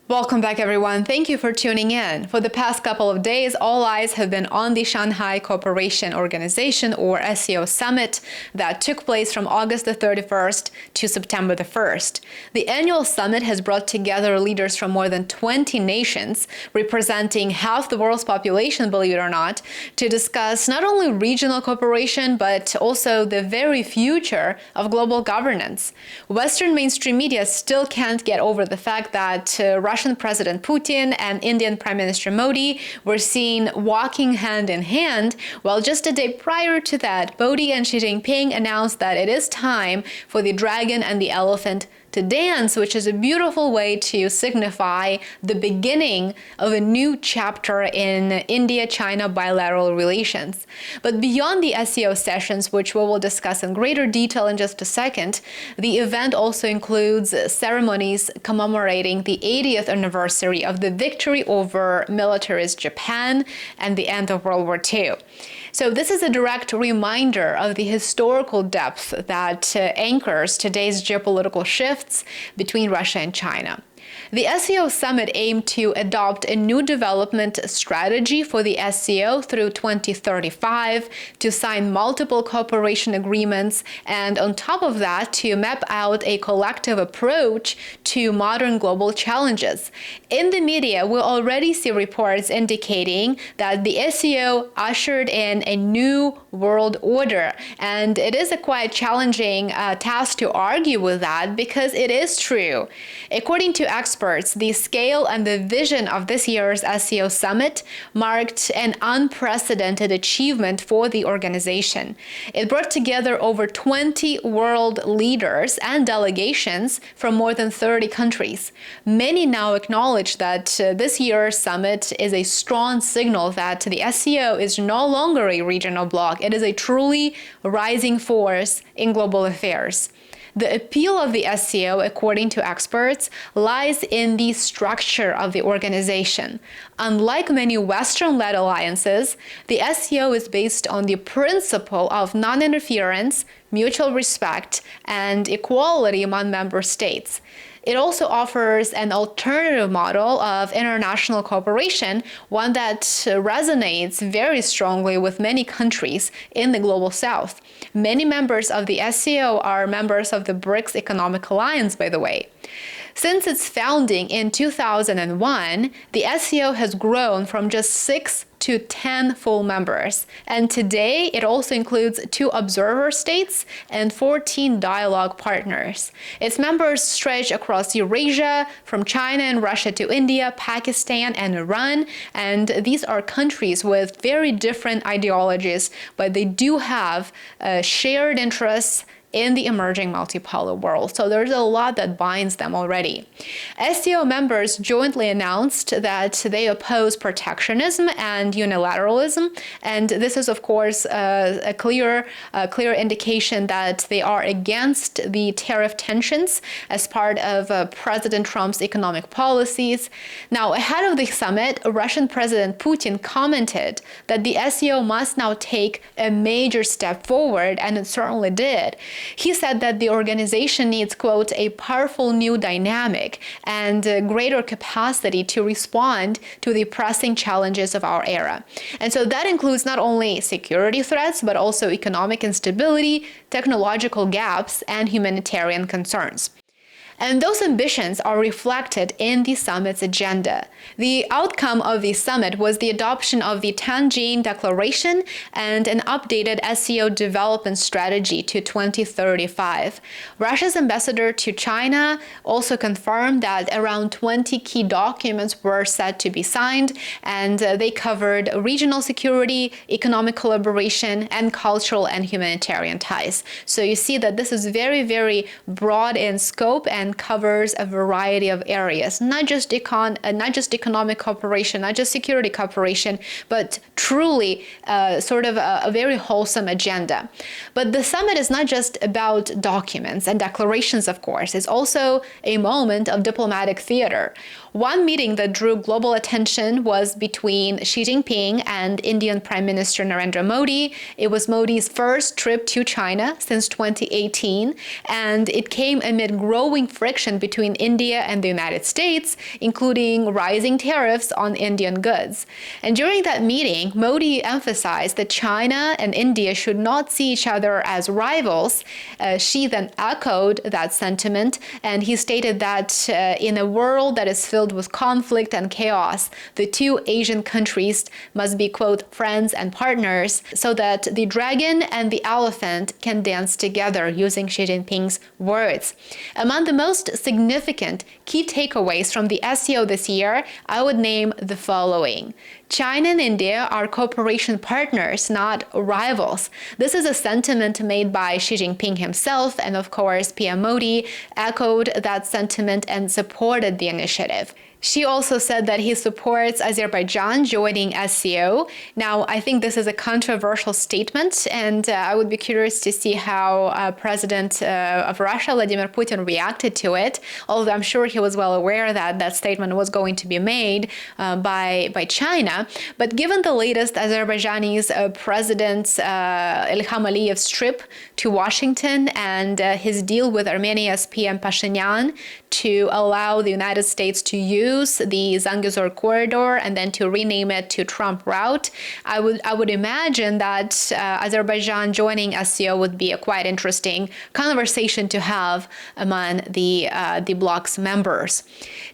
Welcome back, everyone. Thank you for tuning in. For the past couple of days, all eyes have been on the Shanghai Cooperation Organization, or SCO summit, that took place from August the 31st to September the 1st. The annual summit has brought together leaders from more than 20 nations, representing half the world's population, believe it or not, to discuss not only regional cooperation, but also the very future of global governance. Western mainstream media still can't get over the fact that Russian President Putin and Indian Prime Minister Modi were seen walking hand in hand, while just a day prior to that, Modi and Xi Jinping announced that it is time for the dragon and the elephant to dance, which is a beautiful way to signify the beginning of a new chapter in India-China bilateral relations. But beyond the SCO sessions, which we will discuss in greater detail in just a second, the event also includes ceremonies commemorating the 80th anniversary of the victory over militarist Japan and the end of World War II. So this is a direct reminder of the historical depth that anchors today's geopolitical shifts between Russia and China. The SCO summit aimed to adopt a new development strategy for the SCO through 2035, to sign multiple cooperation agreements, and on top of that, to map out a collective approach to modern global challenges. In the media, we already see reports indicating that the SCO ushered in a new world order, and it is a quite challenging task to argue with that, because it is true. According to experts, the scale and the vision of this year's SCO summit marked an unprecedented achievement for the organization. It brought together over 20 world leaders and delegations from more than 30 countries. Many now acknowledge that this year's summit is a strong signal that the SCO is no longer a regional bloc. It is a truly rising force in global affairs. The appeal of the SCO, according to experts, lies in the structure of the organization. Unlike many Western-led alliances, the SCO is based on the principle of non-interference, mutual respect, and equality among member states. It also offers an alternative model of international cooperation, one that resonates very strongly with many countries in the global south. Many members of the SCO are members of the BRICS Economic Alliance, by the way. Since its founding in 2001, the SCO has grown from just 6 to 10 full members, and today it also includes 2 observer states and 14 dialogue partners. Its members stretch across Eurasia, from China and Russia to India, Pakistan, and Iran, and these are countries with very different ideologies, but they do have shared interests in the emerging multipolar world. So there's a lot that binds them already. SCO members jointly announced that they oppose protectionism and unilateralism, and this is, of course, a clear indication that they are against the tariff tensions as part of President Trump's economic policies. Now, ahead of the summit, Russian President Putin commented that the SCO must now take a major step forward, and it certainly did. He said that the organization needs, quote, a powerful new dynamic and greater capacity to respond to the pressing challenges of our era. And so that includes not only security threats, but also economic instability, technological gaps, and humanitarian concerns. And those ambitions are reflected in the summit's agenda. The outcome of the summit was the adoption of the Tianjin Declaration and an updated SCO development strategy to 2035. Russia's ambassador to China also confirmed that around 20 key documents were set to be signed, and they covered regional security, economic collaboration, and cultural and humanitarian ties. So you see that this is very, very broad in scope and covers a variety of areas, not just economic cooperation, not just security cooperation, but truly sort of a very wholesome agenda. But the summit is not just about documents and declarations, of course. It's also a moment of diplomatic theater. One meeting that drew global attention was between Xi Jinping and Indian Prime Minister Narendra Modi. It was Modi's first trip to China since 2018, and it came amid growing friction between India and the United States, including rising tariffs on Indian goods. And during that meeting, Modi emphasized that China and India should not see each other as rivals. Xi then echoed that sentiment, and he stated that in a world that is filled with conflict and chaos, the two Asian countries must be, quote, friends and partners, so that the dragon and the elephant can dance together, using Xi Jinping's words. Among the most significant key takeaways from the SCO this year, I would name the following. China and India are cooperation partners, not rivals. This is a sentiment made by Xi Jinping himself, and of course, PM Modi echoed that sentiment and supported the initiative. Xi also said that he supports Azerbaijan joining SCO. Now, I think this is a controversial statement, and I would be curious to see how President of Russia, Vladimir Putin, reacted to it, although I'm sure he was well aware that that statement was going to be made by China. But given the latest Azerbaijani President Ilham Aliyev's trip to Washington and his deal with Armenia's PM Pashinyan to allow the United States to use the Zangezur corridor and then to rename it to Trump route, I would imagine that Azerbaijan joining SCO would be a quite interesting conversation to have among the bloc's members.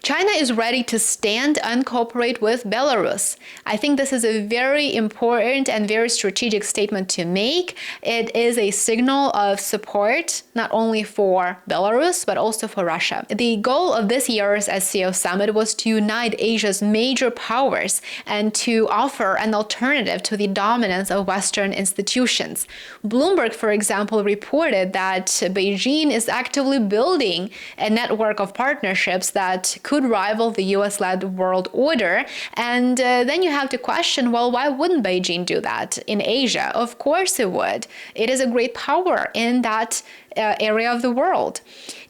China is ready to stand and cooperate with Belarus. I think this is a very important and very strategic statement to make. It is a signal of support not only for Belarus but also for Russia. The goal of this year's SCO summit was to unite Asia's major powers and to offer an alternative to the dominance of Western institutions. Bloomberg, for example, reported that Beijing is actively building a network of partnerships that could rival the US-led world order. And then you have to question, well, why wouldn't Beijing do that in Asia? Of course it would. It is a great power in that area of the world.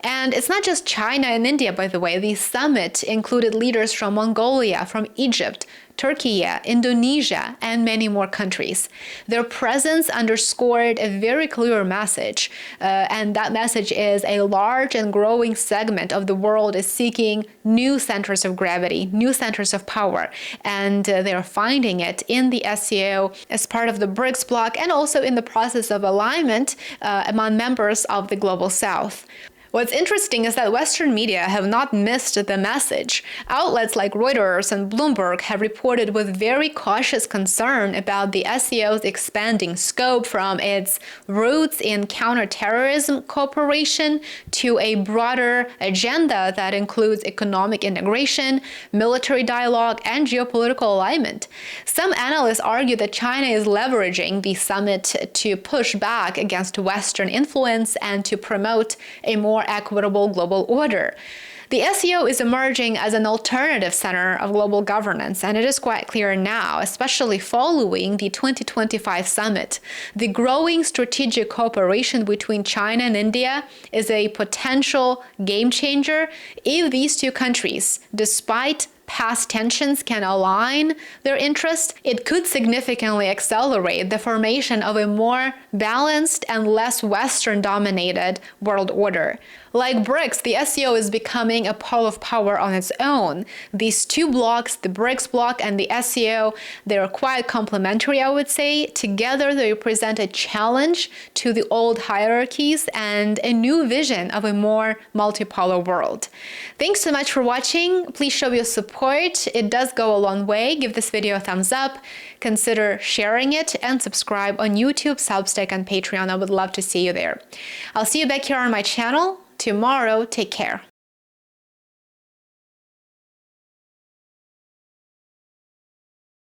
And it's not just China and India, by the way. The summit included leaders from Mongolia, from Egypt, Turkey, Indonesia, and many more countries. Their presence underscored a very clear message, and that message is a large and growing segment of the world is seeking new centers of gravity, new centers of power, and they're finding it in the SCO as part of the BRICS bloc and also in the process of alignment among members of the Global South. What's interesting is that Western media have not missed the message. Outlets like Reuters and Bloomberg have reported with very cautious concern about the SCO's expanding scope from its roots in counterterrorism cooperation to a broader agenda that includes economic integration, military dialogue, and geopolitical alignment. Some analysts argue that China is leveraging the summit to push back against Western influence and to promote a more equitable global order. The SCO is emerging as an alternative center of global governance, and it is quite clear now, especially following the 2025 summit. The growing strategic cooperation between China and India is a potential game changer if these two countries, despite past tensions, can align their interests. It could significantly accelerate the formation of a more balanced and less Western-dominated world order. Like BRICS, the SCO is becoming a pole of power on its own. These two blocks, the BRICS bloc and the SCO, they're quite complementary, I would say. Together, they represent a challenge to the old hierarchies and a new vision of a more multipolar world. Thanks so much for watching. Please show your support. It does go a long way. Give this video a thumbs up. Consider sharing it and subscribe on YouTube, Substack, and Patreon. I would love to see you there. I'll see you back here on my channel tomorrow. Take care.